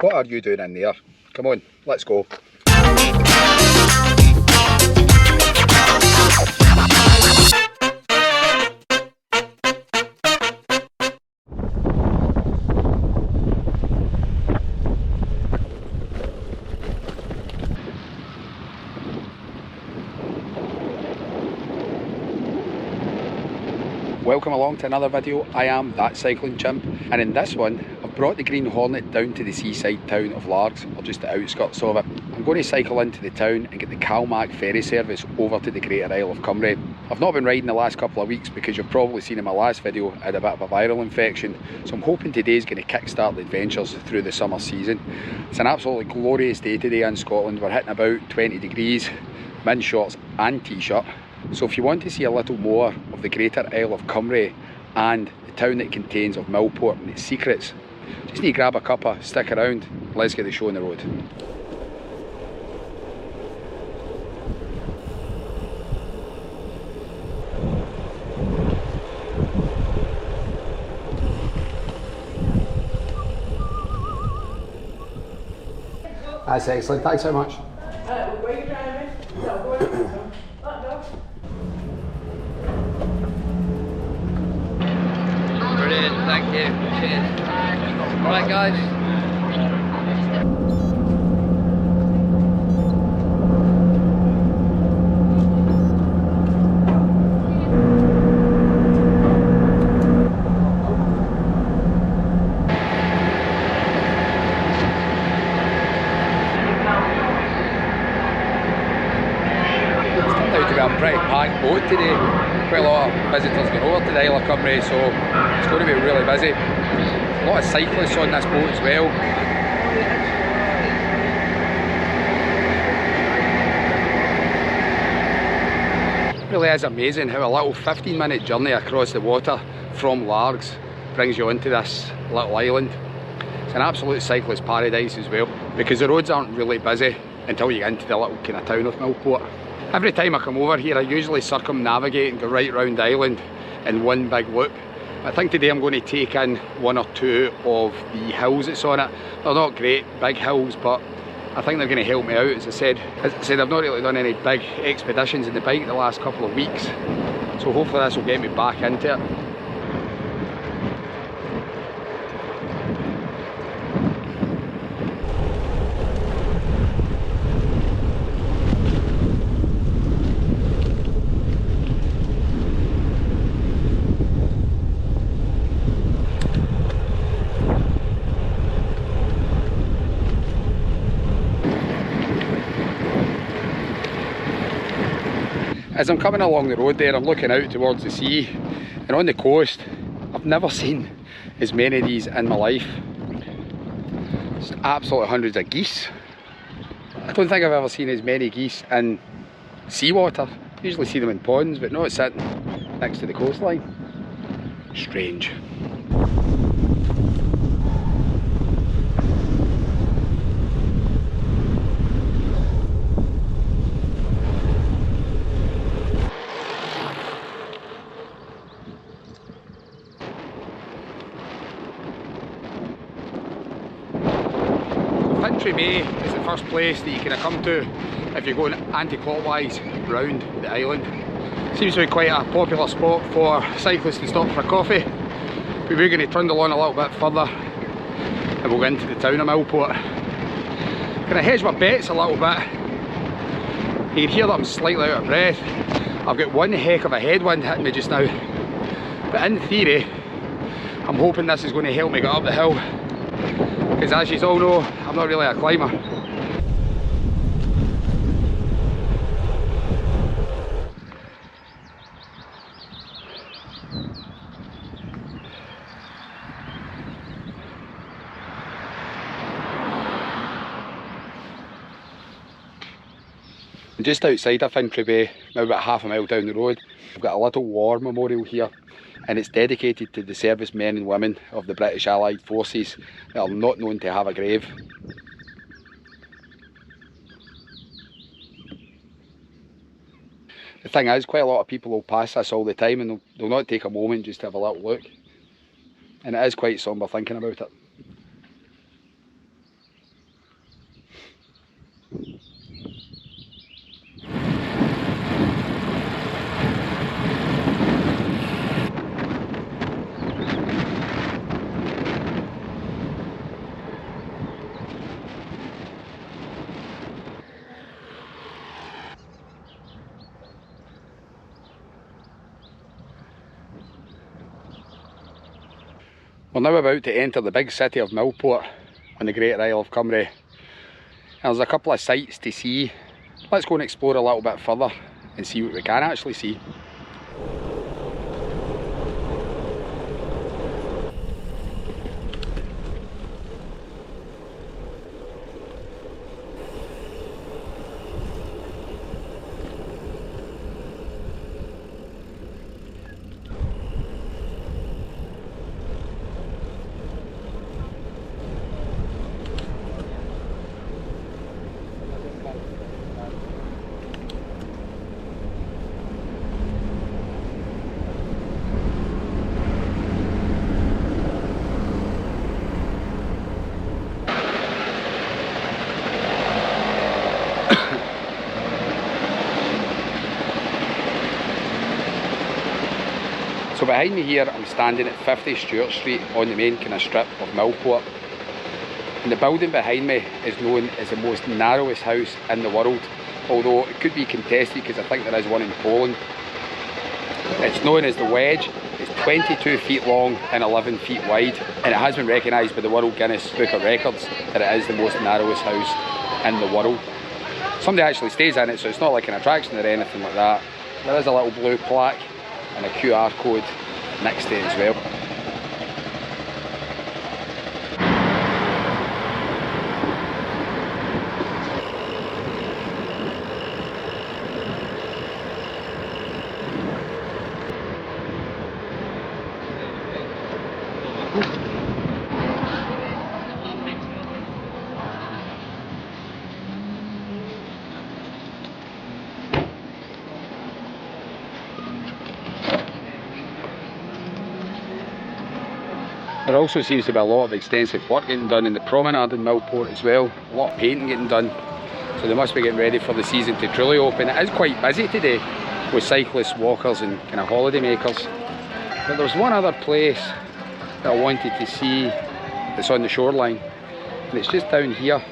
What are you doing in there? Come on, let's go. Welcome along to another video. I am That Cycling Chimp, and in this one I've brought the Green Hornet down to the seaside town of Largs, or just the outskirts of it. I'm going to cycle into the town and get the Cumbrae ferry service over to the Greater Isle of Cumbrae. I've not been riding the last couple of weeks because you've probably seen in my last video I had a bit of a viral infection, so I'm hoping today's going to kickstart the adventures through the summer season. It's an absolutely glorious day today in Scotland. We're hitting about 20 degrees, I'm in shorts and t-shirt. So if you want to see a little more of the Greater Isle of Cumbrae and the town that it contains of Millport and its secrets, just need to grab a cuppa, stick around, let's get the show on the road. That's excellent, thanks so much. Where are you driving? No, go ahead. Brilliant, thank you. Cheers. Alright guys. I'm pretty packed boat today. Quite a lot of visitors going over to the Isle of Cumbrae, so it's going to be really busy. A lot of cyclists on this boat as well. It really is amazing how a little 15-minute journey across the water from Largs brings you onto this little island. It's an absolute cyclist paradise as well, because the roads aren't really busy until you get into the little kind of town of Millport. Every time I come over here I usually circumnavigate and go right round the island in one big loop. I think today I'm going to take in one or two of the hills that's on it. They're not great big hills, but I think they're going to help me out. As I said, I've not really done any big expeditions in the bike the last couple of weeks, so hopefully this will get me back into it. As I'm coming along the road there, I'm looking out towards the sea, and on the coast I've never seen as many of these in my life. Just absolutely hundreds of geese. I don't think I've ever seen as many geese in seawater. I usually see them in ponds, but not sitting next to the coastline. Strange. Bay is the first place that you can come to if you're going anti-clockwise round the island. Seems to be quite a popular spot for cyclists to stop for a coffee. But we're going to trundle on a little bit further and we'll go into the town of Millport. Can I hedge my bets a little bit? You can hear that I'm slightly out of breath. I've got one heck of a headwind hitting me just now. But in theory, I'm hoping this is going to help me get up the hill. Because as you all know, I'm not really a climber. Just outside of Cumbrae Bay, maybe about half a mile down the road, we've got a little war memorial here, and it's dedicated to the servicemen and women of the British Allied Forces that are not known to have a grave. The thing is, quite a lot of people will pass this all the time and they'll not take a moment just to have a little look. And it is quite sombre thinking about it. We're now about to enter the big city of Millport on the Great Isle of Cumbrae. There's a couple of sights to see. Let's go and explore a little bit further and see what we can actually see. So behind me here, I'm standing at 50 Stuart Street on the main kind of strip of Millport. And the building behind me is known as the most narrowest house in the world, although it could be contested because I think there is one in Poland. It's known as the Wedge. It's 22 feet long and 11 feet wide, and it has been recognised by the World Guinness Book of Records that it is the most narrowest house in the world. Somebody actually stays in it, so it's not like an attraction or anything like that. There is a little blue plaque and a QR code next to it as well. There also seems to be a lot of extensive work getting done in the promenade in Millport as well. A lot of painting getting done. So they must be getting ready for the season to truly open. It is quite busy today with cyclists, walkers and kind of holiday makers. But there's one other place that I wanted to see that's on the shoreline, and it's just down here.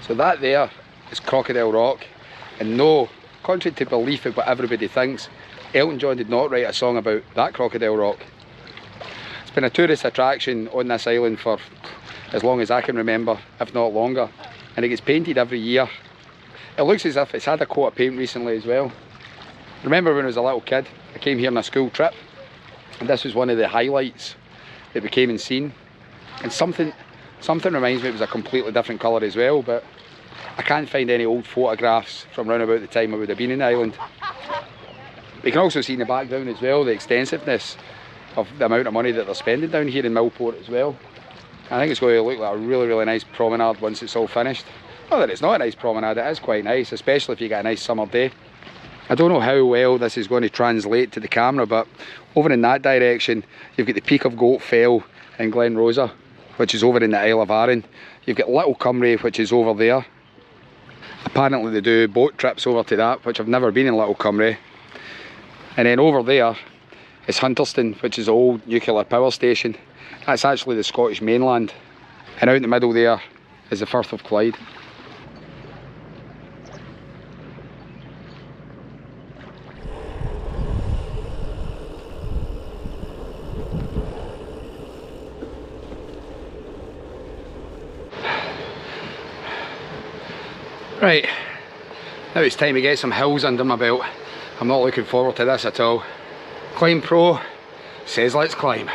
So that there is Crocodile Rock, and no, contrary to belief of what everybody thinks, Elton John did not write a song about that Crocodile Rock. It's been a tourist attraction on this island for as long as I can remember, if not longer, and it gets painted every year. It looks as if it's had a coat of paint recently as well. Remember when I was a little kid, I came here on a school trip, and this was one of the highlights that we came and seen, and something reminds me it was a completely different colour as well, but I can't find any old photographs from round about the time I would have been in the island. We can also see in the background as well the extensiveness of the amount of money that they're spending down here in Millport as well. I think it's going to look like a really nice promenade once it's all finished. Not that it's not a nice promenade, it is quite nice, especially if you get a nice summer day. I don't know how well this is going to translate to the camera, but over in that direction you've got the peak of Goat Fell in Glen Rosa, which is over in the Isle of Arran. You've got Little Cumbrae, which is over there. Apparently they do boat trips over to that, which I've never been in Little Cumbrae. And then over there is Hunterston, which is the old nuclear power station. That's actually the Scottish mainland. And out in the middle there is the Firth of Clyde. Right, now it's time to get some hills under my belt. I'm not looking forward to this at all. Climb Pro says let's climb.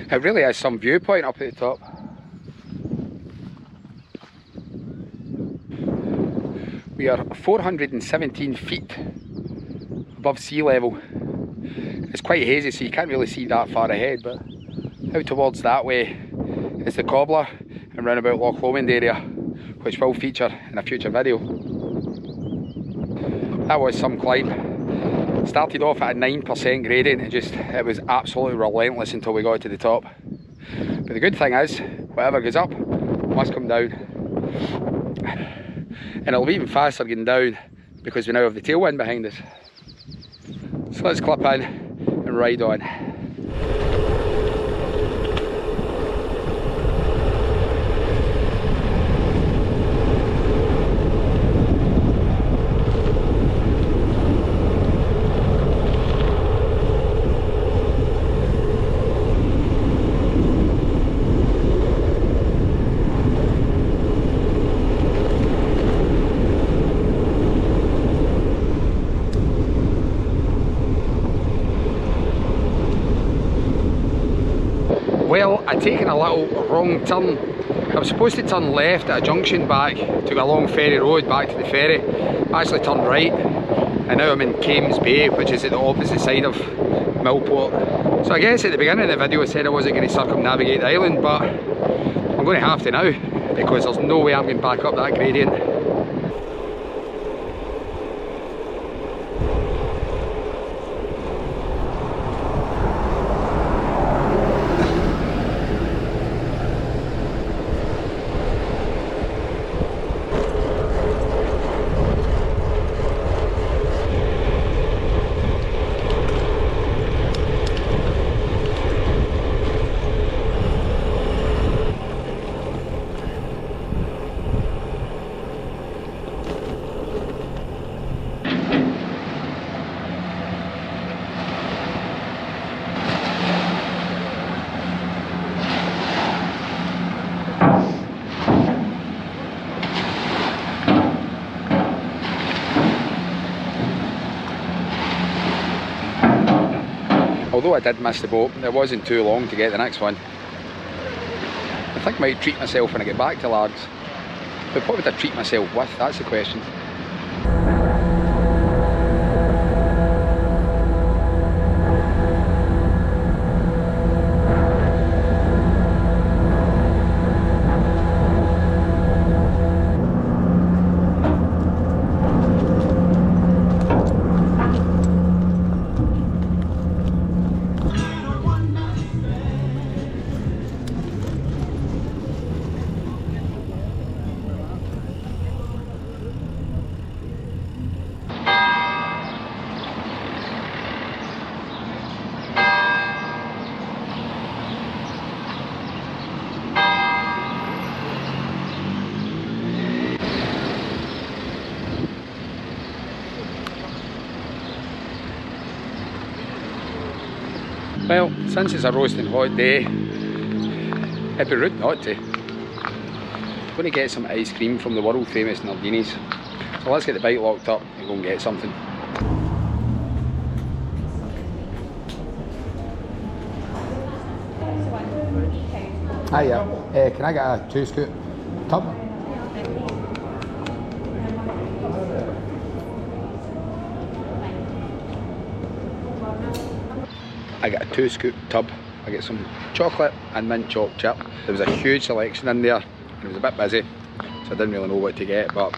It really is some viewpoint up at the top. We are 417 feet above sea level. It's quite hazy, so you can't really see that far ahead, but out towards that way is the Cobbler and round about Loch Lomond area, which will feature in a future video. That was some climb. Started off at a 9% gradient, it was absolutely relentless until we got to the top. But the good thing is, whatever goes up must come down. And it'll be even faster getting down because we now have the tailwind behind us. So let's clip in and ride on. Well, I'd taken a little wrong turn. I was supposed to turn left at a junction back, took a long ferry road back to the ferry. I actually turned right, and now I'm in Cames Bay, which is at the opposite side of Millport. So I guess at the beginning of the video I said I wasn't going to circumnavigate the island, but I'm going to have to now, because there's no way I'm going back up that gradient. Although I did miss the boat, it wasn't too long to get the next one. I think I might treat myself when I get back to Largs. But what would I treat myself with? That's the question. Well, since it's a roasting hot day, it'd be rude not to. I'm going to get some ice cream from the world famous Nardini's. So let's get the bike locked up and go and get something. Hiya, can I get a 2-scoop tub? I got a 2-scoop tub. I get some chocolate and mint choc chip. There was a huge selection in there and it was a bit busy, so I didn't really know what to get, but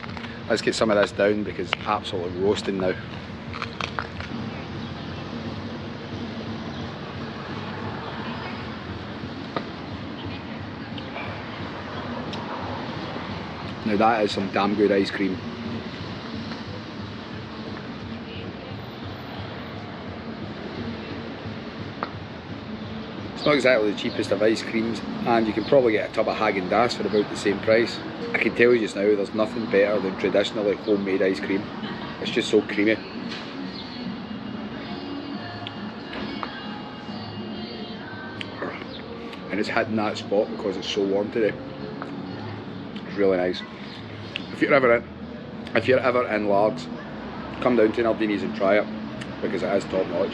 let's get some of this down because it's absolutely roasting now. Now that is some damn good ice cream. It's not exactly the cheapest of ice creams, and you can probably get a tub of Häagen-Dazs for about the same price. I can tell you just now, there's nothing better than traditionally homemade ice cream. It's just so creamy. And it's hitting that spot because it's so warm today. It's really nice. If you're ever in Largs, come down to Nardini's and try it because it is top notch.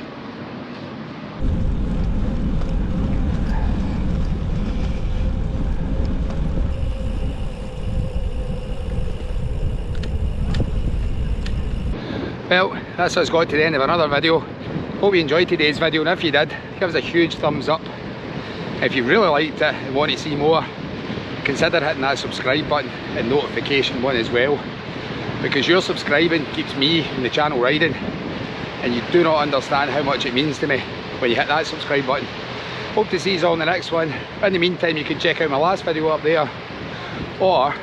Well, that's us got to the end of another video. Hope you enjoyed today's video, and if you did, give us a huge thumbs up. If you really liked it and want to see more, consider hitting that subscribe button and notification one as well, because your subscribing keeps me and the channel riding, and you do not understand how much it means to me when you hit that subscribe button. Hope to see you all in the next one. In the meantime, you can check out my last video up there, or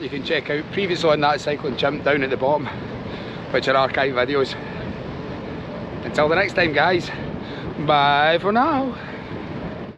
you can check out previously on that cycling chimp down at the bottom, which are archive videos. Until the next time guys, bye for now.